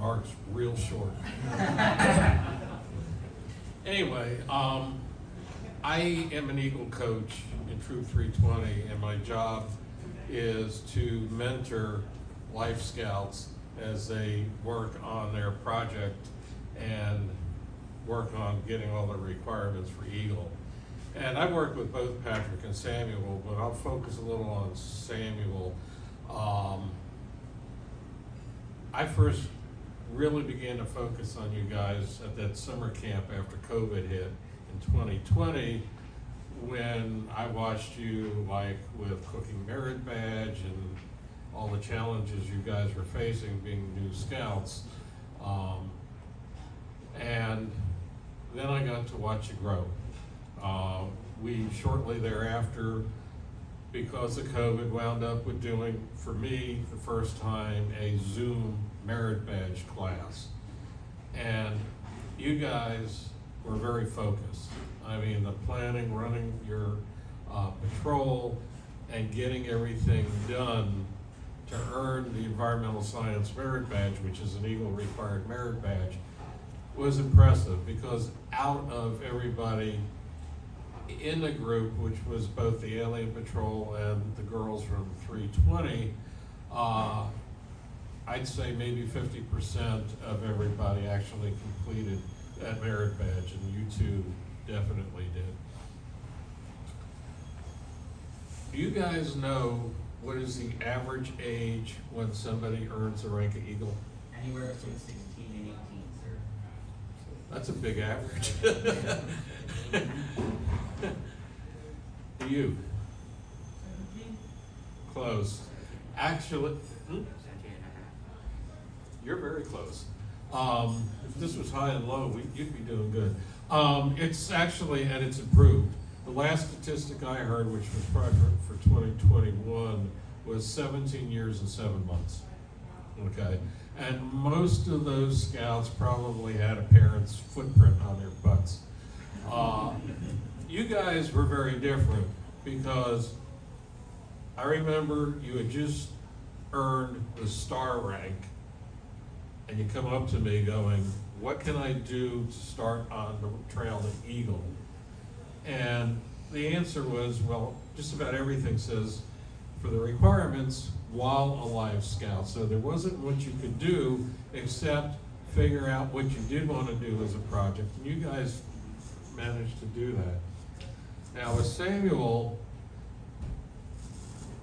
remarks real short. Anyway, I am an Eagle coach in Troop 320, and my job is to mentor Life Scouts as they work on their project and work on getting all the requirements for Eagle. And I work with both Patrick and Samuel, but I'll focus a little on Samuel. I first really began to focus on you guys at that summer camp after COVID hit in 2020, when I watched you like with Cooking Merit Badge and all the challenges you guys were facing being new scouts. And then I got to watch you grow. We shortly thereafter, because of COVID, wound up with doing, for me, the first time, a Zoom merit badge class. And you guys were very focused. I mean, the planning, running your patrol, and getting everything done to earn the environmental science merit badge, which is an Eagle required merit badge, was impressive, because out of everybody in the group, which was both the Alien Patrol and the girls from 320, I'd say maybe 50% of everybody actually completed that merit badge, and you two definitely did. Do you guys know what is the average age when somebody earns the rank of Eagle? Anywhere between 16 and 18, sir. That's a big average. Do you? 17? Close. Actually, 17 and you're very close. If this was high and low, you'd be doing good. It's actually, and it's improved. The last statistic I heard, which was probably for 2021, was 17 years and 7 months. Okay, and most of those scouts probably had a parent's footprint on their butts. You guys were very different, because I remember you had just earned the star rank, and you come up to me going, what can I do to start on the trail to Eagle? And the answer was, well, just about everything says for the requirements while a Life Scout. So there wasn't much you could do except figure out what you did want to do as a project. And you guys managed to do that. Now with Samuel,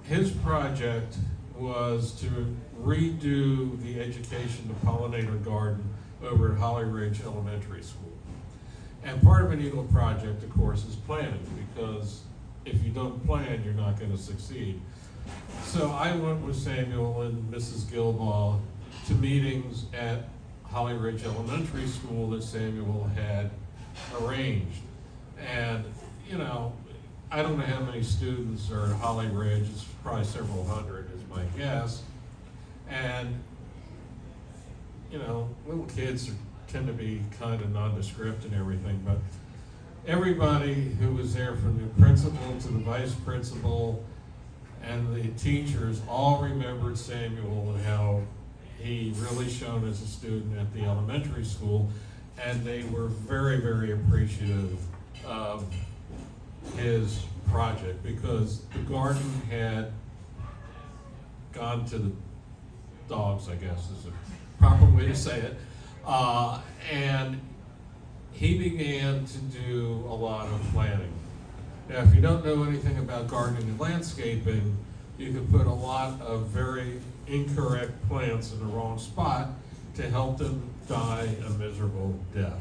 his project was to redo the education, the pollinator garden over at Holly Ridge Elementary School. And part of an Eagle project, of course, is planning, because if you don't plan, you're not going to succeed. So I went with Samuel and Mrs. Gilbaugh to meetings at Holly Ridge Elementary School that Samuel had arranged. And, you know, I don't know how many students are at Holly Ridge. It's probably several hundred is my guess. And, you know, little kids tend to be kind of nondescript and everything, but everybody who was there, from the principal to the vice principal and the teachers, all remembered Samuel and how he really shone as a student at the elementary school, and they were very, very appreciative of his project, because the garden had gone to the dogs, I guess is a proper way to say it. And he began to do a lot of planning. Now, if you don't know anything about gardening and landscaping, you can put a lot of very incorrect plants in the wrong spot to help them die a miserable death.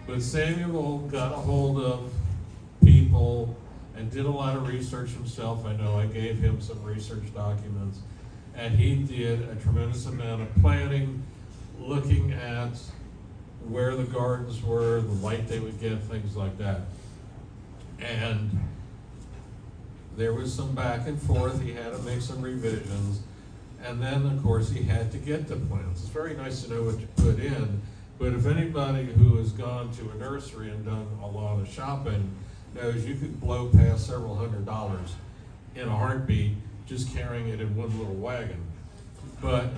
But Samuel got a hold of people and did a lot of research himself. I know I gave him some research documents, and he did a tremendous amount of planning, looking at where the gardens were, the light they would get, things like that. And there was some back and forth. He had to make some revisions. And then, of course, he had to get the plants. It's very nice to know what you put in, but if anybody who has gone to a nursery and done a lot of shopping knows you could blow past several $100s in a heartbeat just carrying it in one little wagon. But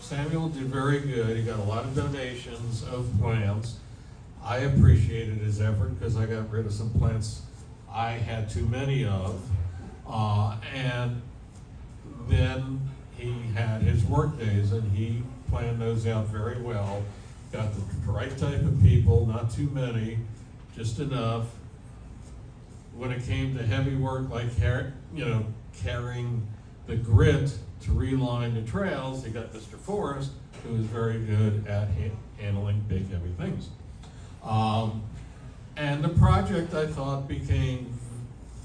Samuel did very good. He got a lot of donations of plants. I appreciated his effort because I got rid of some plants I had too many of. And then he had his work days and he planned those out very well. Got the right type of people, not too many, just enough. When it came to heavy work like carrying the grit to reline the trails, he got Mr. Forrest, who was very good at handling big, heavy things. And the project, I thought,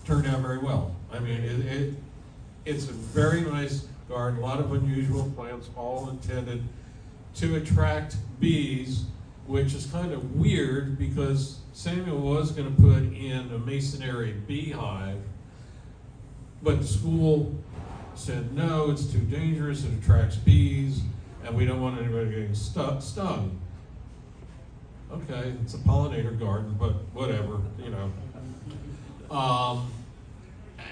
turned out very well. I mean, it's a very nice garden, a lot of unusual plants, all intended to attract bees, which is kind of weird because Samuel was going to put in a masonry beehive, but the school said, no, it's too dangerous, it attracts bees, and we don't want anybody getting stung. Okay, it's a pollinator garden, but whatever, you know.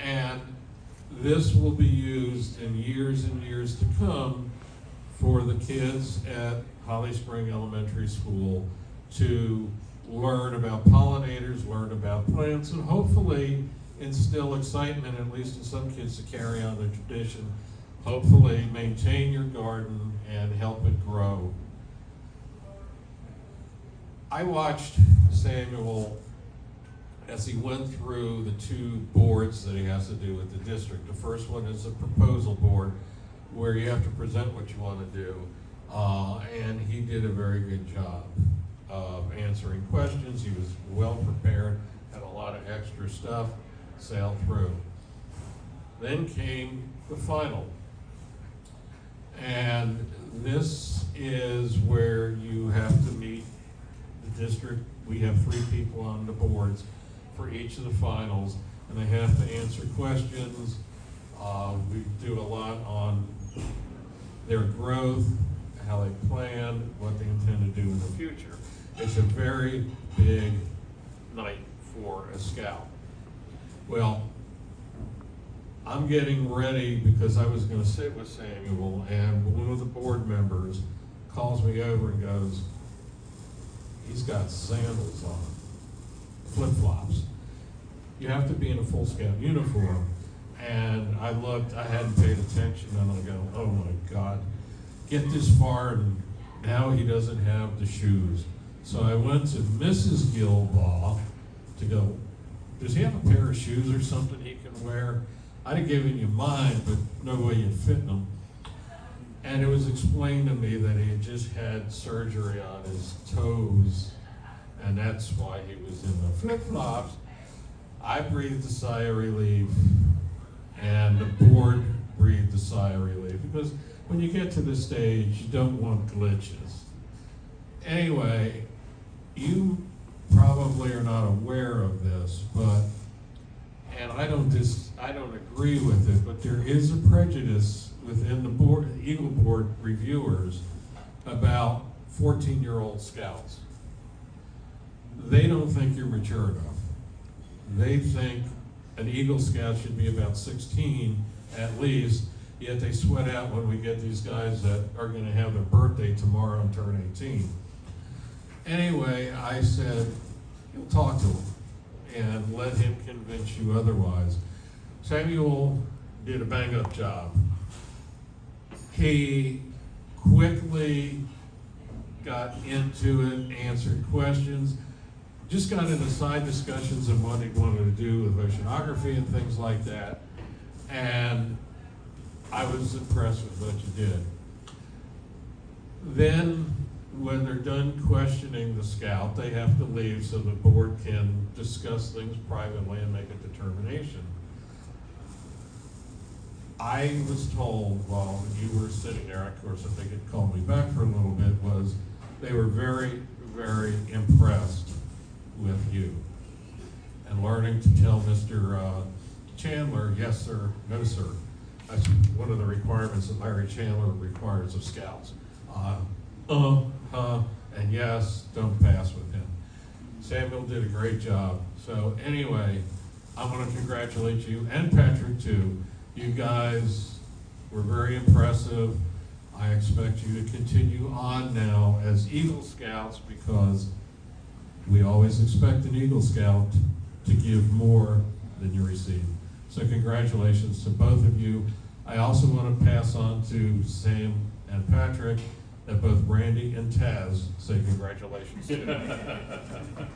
And this will be used in years and years to come for the kids at Holly Spring Elementary School to learn about pollinators, learn about plants, and hopefully instill excitement, at least in some kids, to carry on the tradition. Hopefully maintain your garden and help it grow. I watched Samuel as he went through the two boards that he has to do with the district. The first one is a proposal board where you have to present what you want to do. And he did a very good job of answering questions. He was well prepared, had a lot of extra stuff, sailed through. Then came the final. And this is where you have to meet the district. We have 3 people on the boards for each of the finals, and they have to answer questions. We do a lot on their growth, how they plan, what they intend to do in the future. It's a very big night for a scout. Well, I'm getting ready because I was going to sit with Samuel, and one of the board members calls me over and goes, he's got sandals on, flip-flops. You have to be in a full scout uniform. And I looked, I hadn't paid attention, and I go, oh my God, get this far, and now he doesn't have the shoes. So I went to Mrs. Gilbaugh to go, does he have a pair of shoes or something he can wear? I'd have given you mine, but no way you'd fit them. And it was explained to me that he had just had surgery on his toes, and that's why he was in the flip-flops. I breathed a sigh of relief, and the board breathed a sigh of relief, because when you get to this stage, you don't want glitches. Anyway, you probably are not aware of this, but, and I don't agree with it, but there is a prejudice within the board, Eagle Board reviewers about 14-year-old scouts. They don't think you're mature enough. They think an Eagle Scout should be about 16 at least, yet they sweat out when we get these guys that are going to have their birthday tomorrow and turn 18. Anyway, I said, you'll talk to him and let him convince you otherwise. Samuel did a bang-up job. He quickly got into it, answered questions, just got into side discussions of what he wanted to do with oceanography and things like that. And I was impressed with what you did. Then, when they're done questioning the scout, they have to leave so the board can discuss things privately and make a determination. I was told while you were sitting there, of course, if they could call me back for a little bit, was they were very, very impressed with you. And learning to tell Mr. Chandler, yes sir, no sir. That's one of the requirements that Larry Chandler requires of scouts. And yes, don't pass with him. Samuel did a great job. So anyway, I want to congratulate you and Patrick too. You guys were very impressive. I expect you to continue on now as Eagle Scouts, because we always expect an Eagle Scout to give more than you receive. So congratulations to both of you. I also want to pass on to Sam and Patrick that both Randy and Taz say congratulations to.